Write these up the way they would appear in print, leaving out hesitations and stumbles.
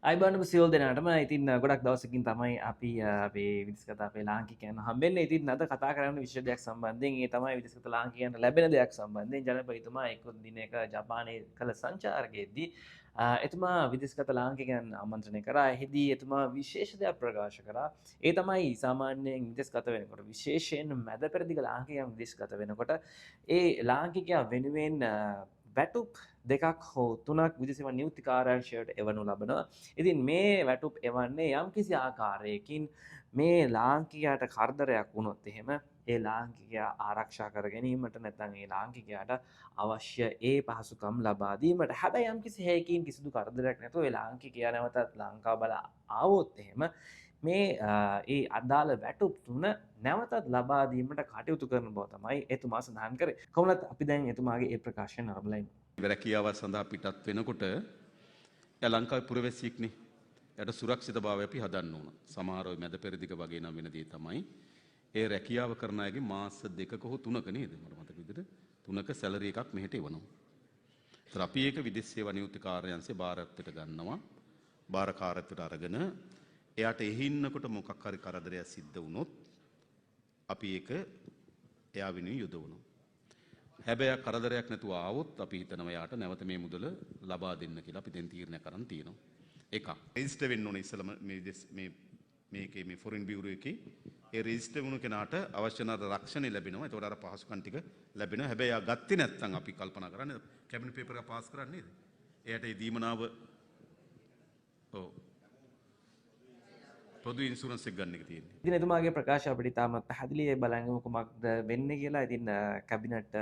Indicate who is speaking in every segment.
Speaker 1: අයිබෝන් සියලු දෙනාටම ඉතින් ගොඩක් දවසකින් තමයි අපි අපේ විදේශගත අපේ ලාංකිකයන් හම්බෙන්නේ. ඉතින් අද කතා කරන්න විශේෂ දෙයක් සම්බන්ධයෙන් ඒ තමයි විදේශගත ලාංකිකයන්ට ලැබෙන දෙයක් සම්බන්ධයෙන් ජනපතිතුමා එක් දිනයක ජපානයේ කළ සංචාරකයේදී එතුමා විදේශගත ලාංකිකයන් ආමන්ත්‍රණය කරා. එහිදී එතුමා විශේෂ දෙයක් ප්‍රකාශ කරා. ඒ තමයි සාමාන්‍යයෙන් විදේශගත වෙනකොට විශේෂයෙන් මැද පෙරදිග ලාංකිකයන් විදේශගත වෙනකොට ඒ ලාංකිකයා වෙනුවෙන් වැටුප් දෙකක් හෝ තුනක් විදේශ නියුක්ති කාර්යාංශයට එවනු ලබනවා. ඉතින් මේ වැටුප් එවන්නේ යම්කිසි ආකාරයකින් මේ ලාංකිකයාට කරදරයක් වුණොත් එහෙම ඒ ලාංකිකයා ආරක්ෂා කර ගැනීමට නැත්නම් ඒ ලාංකිකයාට අවශ්‍ය ඒ පහසුකම් ලබා දීමට. හැබැයි යම්කිසි හේකින් කිසිදු කරදරයක් නැතුව ඒ ලාංකිකයා නැවතත් ලංකාව බලා ආවොත් එහෙම මේ ඒ අදාළ වැටුප් තුන නැවතත් ලබා දීමට කටයුතු කරන බව තමයි එතුමා සඳහන් කරේ. කොහොමද අපි දැන් එතුමාගේ ඒ ප්‍රකාශය නරඹලා ඉන්නේ.
Speaker 2: රැකියාව සඳහා පිටත් වෙනකොට එයා ලංකාවේ පුරවැසියෙක්නේ. එයාට සුරක්ෂිතභාවය අපි හදන්න ඕන. සමහර ඔය මැද පෙරදිග වගේ නම් වෙන දේ තමයි ඒ රැකියාව කරන අයගේ මාස දෙකක හෝ තුනක නේද? මට මතක විදිහට තුනක සැලරි එකක් මෙහෙට එවනවා. ඒතර අපි ඒක විදේශ සේවා නියුක්ති කාර්යාංශයේ බාරත්වයට ගන්නවා. බාරකාරත්වයට අරගෙන එයාට එහි ඉන්නකොට මොකක් හරි කරදරයක් සිද්ධ වුණොත් අපි ඒක එයා වෙනුවෙන් යොදවනවා. හැබැයි කරදරයක් නැතුව ආවොත් අපි හිතනවා යාට නැවත මේ මුදල ලබා දෙන්න කියලා අපි දැන් තීරණයක් කරන් තියෙනවා. එකක් රෙජිස්ටර් වෙන්න ඕනේ ඉස්සෙල්ලාම මේකේ මේ ෆොරින් බියුරෝ එකේ ඒ රෙජිස්ටර් වුණු කෙනාට අවශ්‍ය නැර රක්ෂණය ලැබෙනවා. ඒතකොට අර පහසුකම් ටික ලැබෙනවා. හැබැයි යා ගත්තේ නැත්නම් අපි කල්පනා කරන්නේ කැබිනට් පේපර් එක පාස් කරන්නේ නේද? එයාට ඒ දීමනාව ඔව් පොදු ඉන්ෂුරන්ස් එක ගන්න එක තියෙන්නේ.
Speaker 1: ඉතින් එතුමාගේ ප්‍රකාශය අපිට තාමත් පැහැදිලිව බලංගම කුමක්ද වෙන්නේ කියලා. ඉතින් කැබිනට්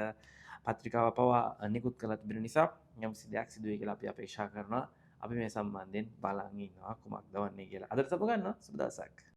Speaker 1: පත්‍රිකාව පවා නිකුත් කළා තිබෙන නිසා යම්කිසි දෙයක් සිදු වෙයි කියලා අපි අපේක්ෂා කරනවා. අපි මේ සම්බන්ධයෙන් බලන් ඉන්නවා කුමක්ද වන්නේ කියලා. අදට සප ගන්නවා සුබ දවසක්.